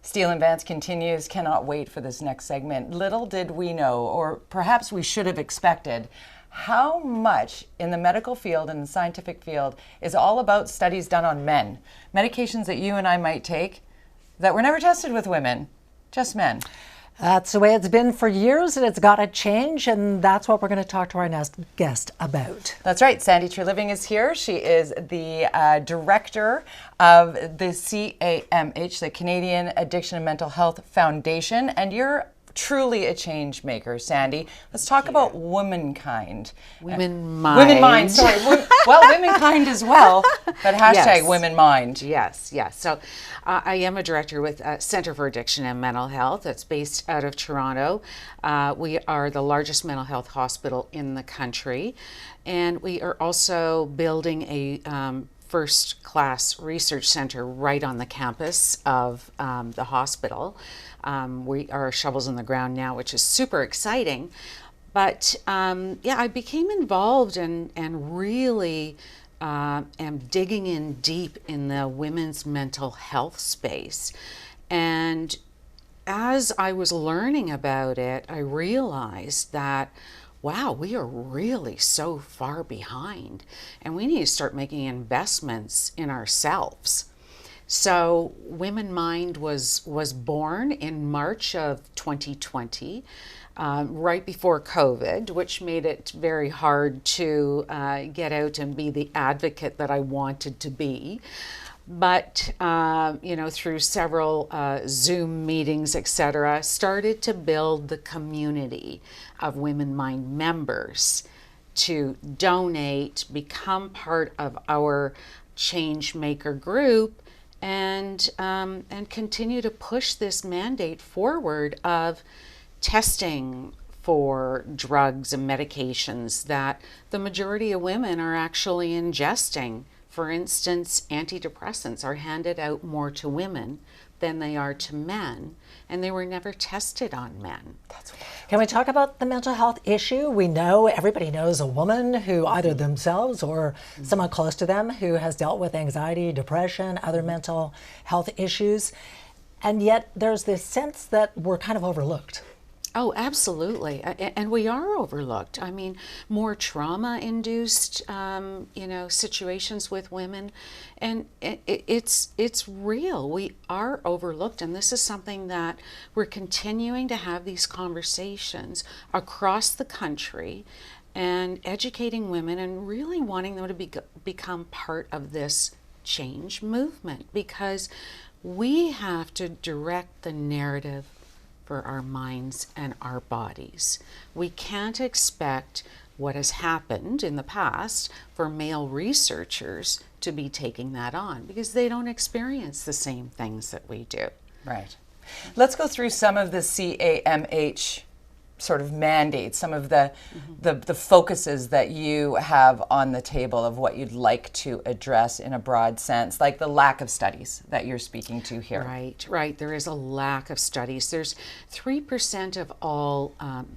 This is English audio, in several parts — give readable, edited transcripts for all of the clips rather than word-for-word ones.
Steel and Vance continues. Cannot wait for this next segment. Little did we know, or perhaps we should have expected, how much in the medical field and the scientific field is all about studies done on men. Medications that you and I might take that were never tested with women, just men. That's the way it's been for years, and it's got to change, and that's what we're going to talk to our next guest about. That's right. SANDI TRELIVIng is here. She is the director of the CAMH, the Canadian Addiction and Mental Health Foundation, and you're truly a change maker, Sandy. Let's talk about womankind. Women mind. Women mind, sorry. Well, womankind as well, but hashtag Yes. women mind. Yes, yes. So I am a director with Centre for Addiction and Mental Health. It's based out of Toronto. We are the largest mental health hospital in the country. And we are also building a first-class research center right on the campus of the hospital. We are shovels in the ground now, which is super exciting. But yeah, I became involved and really am digging in deep in the women's mental health space. And as I was learning about it, I realized that, wow, we are really so far behind, and we need to start making investments in ourselves. So Women Mind was born in March of 2020, right before COVID, which made it very hard to get out and be the advocate that I wanted to be. But, you know, through several Zoom meetings, etc., started to build the community of Women Mind members to donate, become part of our change maker group, and continue to push this mandate forward of testing for drugs and medications that the majority of women are actually ingesting. For instance, antidepressants are handed out more to women than they are to men, and they were never tested on men. That's wild. Can we talk about the mental health issue? We know, everybody knows a woman who either themselves or someone close to them who has dealt with anxiety, depression, other mental health issues, and yet there's this sense that we're kind of overlooked. Oh, absolutely. And we are overlooked. I mean, more trauma-induced, you know, situations with women, and it's real. We are overlooked, and this is something that we're continuing to have these conversations across the country and educating women and really wanting them to become part of this change movement, because we have to direct the narrative for our minds and our bodies. We can't expect what has happened in the past for male researchers to be taking that on, because they don't experience the same things that we do. Right. Let's go through some of the CAMH sort of mandates, some of the focuses that you have on the table of what you'd like to address in a broad sense, like the lack of studies that you're speaking to here. Right, right. There is a lack of studies. There's 3% of all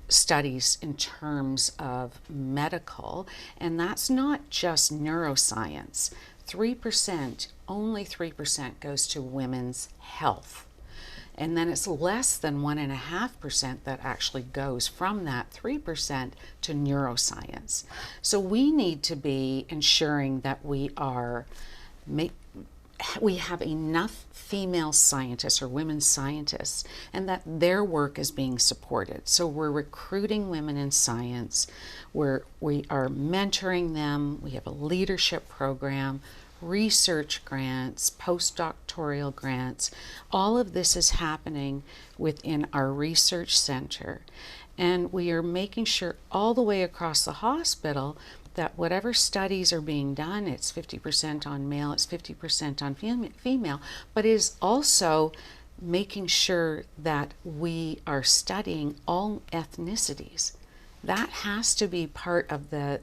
studies in terms of medical, and that's not just neuroscience. 3%, only 3% goes to women's health. And then it's less than 1.5% that actually goes from that 3% to neuroscience. So we need to be ensuring that we have enough female scientists or women scientists, and that their work is being supported. So we're recruiting women in science, we are mentoring them, we have a leadership program, research grants, postdoctoral grants. All of this is happening within our research center, and we are making sure all the way across the hospital that whatever studies are being done, it's 50% on male, it's 50% on female, but it is also making sure that we are studying all ethnicities. That has to be part of the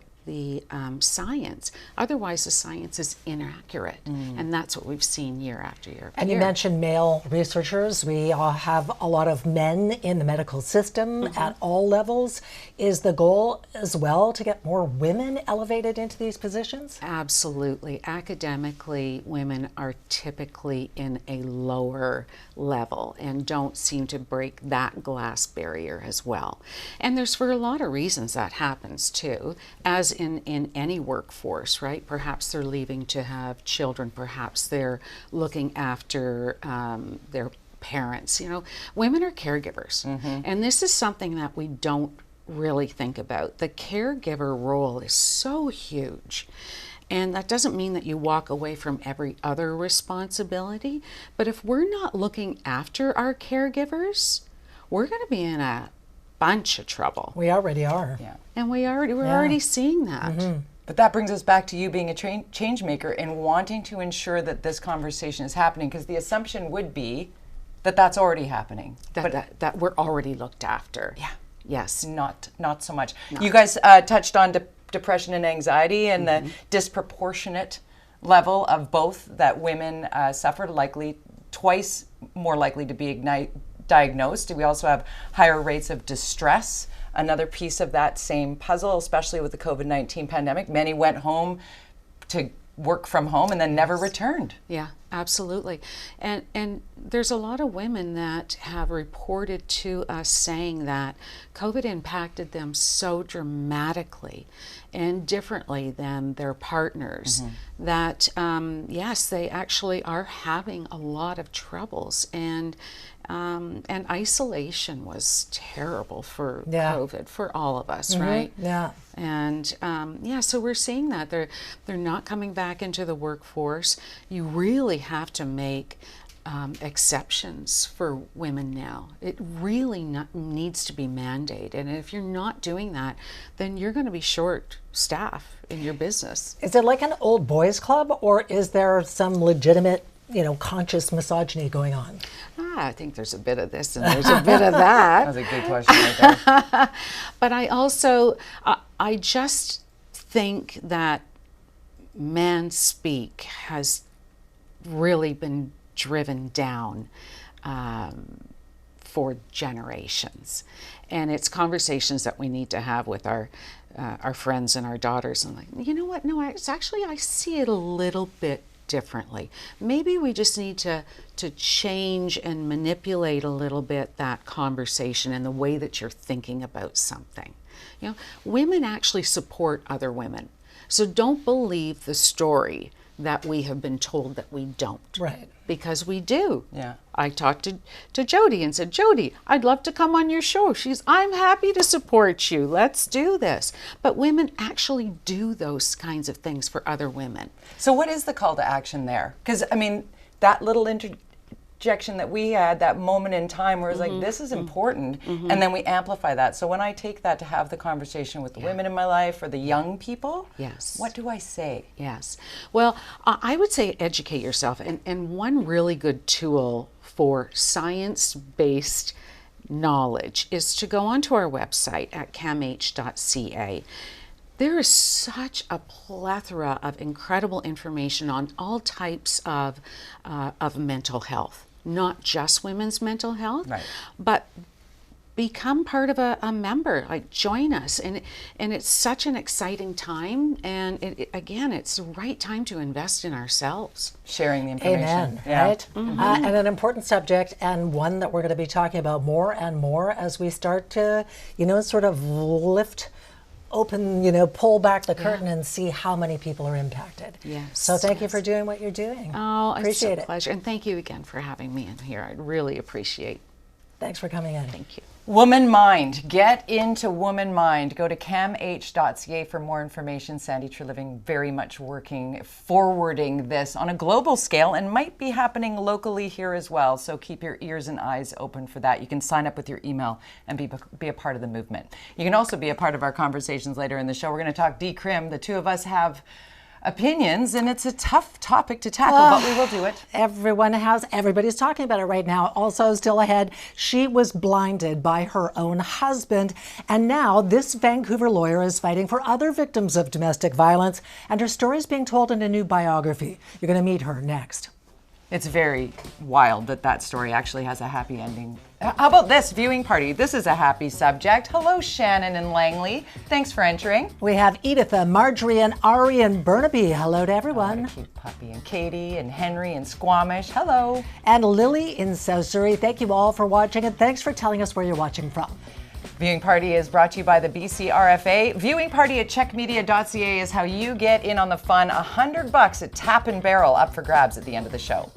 science. Otherwise, the science is inaccurate, and that's what we've seen year after year. And you mentioned male researchers. We have a lot of men in the medical system at all levels. Is the goal as well to get more women elevated into these positions? Absolutely. Academically, women are typically in a lower level and don't seem to break that glass barrier as well. And there's for a lot of reasons that happens too, as in any workforce, right? Perhaps they're leaving to have children, perhaps they're looking after their parents. You know, women are caregivers, and this is something that we don't really think about. The caregiver role is so huge. And that doesn't mean that you walk away from every other responsibility, but if we're not looking after our caregivers, we're going to be in a bunch of trouble. We already are. Yeah. And we're already seeing that. But that brings us back to you being a change maker and wanting to ensure that this conversation is happening, because the assumption would be that that's already happening. That we're already looked after. Yeah. Yes. Not so much. You guys touched on depression and anxiety and the disproportionate level of both that women suffer, likely twice more likely to be diagnosed. We also have higher rates of distress, another piece of that same puzzle, especially with the COVID-19 pandemic. Many went home to work from home and then never returned. Yeah, absolutely. And there's a lot of women that have reported to us saying that COVID impacted them so dramatically and differently than their partners that yes, they actually are having a lot of troubles, and isolation was terrible for COVID for all of us, right? Yeah. And so we're seeing that they're not coming back into the workforce. You really have to make exceptions for women now. It really needs to be mandated, and if you're not doing that, then you're going to be short staff in your business. Is it like an old boys club, or is there some legitimate, conscious misogyny going on? I think there's a bit of this and there's a bit of that. That was a good question right there. But I also, I just think that man's speak has really been driven down for generations. And it's conversations that we need to have with our friends and our daughters. And like, you know what? No, it's actually, I see it a little bit differently. Maybe we just need to change and manipulate a little bit that conversation and the way that you're thinking about something. Women actually support other women. So don't believe the story that we have been told that we don't. Right. Because we do. Yeah. I talked to Jody and said, Jody, I'd love to come on your show. I'm happy to support you. Let's do this. But women actually do those kinds of things for other women. So what is the call to action there? Because, that little interjection that we had, that moment in time where it's like, this is important, and then we amplify that. So when I take that to have the conversation with the women in my life or the young people, yes, what do I say? Yes. Well, I would say educate yourself. And one really good tool for science-based knowledge is to go onto our website at CHEK.ca. There is such a plethora of incredible information on all types of mental health, not just women's mental health, right, but become part of a member, like join us. And it's such an exciting time. And it's the right time to invest in ourselves. Sharing the information. Amen, yeah. right? And an important subject, and one that we're going to be talking about more and more as we start to, sort of lift open, pull back the curtain and see how many people are impacted. Yes. So thank you for doing what you're doing. Oh, appreciate it's a it. pleasure. And thank you again for having me in here. I really appreciate it. Thanks for coming in. Thank you. Woman Mind. Get into Woman Mind. Go to CHEK.ca for more information. SANDI TRELIVING very much forwarding this on a global scale and might be happening locally here as well. So keep your ears and eyes open for that. You can sign up with your email and be a part of the movement. You can also be a part of our conversations later in the show. We're going to talk decrim. The two of us have opinions, and it's a tough topic to tackle, but we will do it. Everybody's talking about it right now. Also, still ahead, she was blinded by her own husband, and now this Vancouver lawyer is fighting for other victims of domestic violence, and her story is being told in a new biography. You're going to meet her next. It's very wild that that story actually has a happy ending. How about this viewing party? This is a happy subject. Hello, Shannon and Langley. Thanks for entering. We have Editha, Marjorie, and Ari and Burnaby. Hello to everyone. What a cute puppy. And Katie and Henry and Squamish. Hello. And Lily in South Surrey. Thank you all for watching, and thanks for telling us where you're watching from. Viewing Party is brought to you by the BC RFA. Viewing Party at CHEKmedia.ca is how you get in on the fun. $100 at Tap and Barrel up for grabs at the end of the show.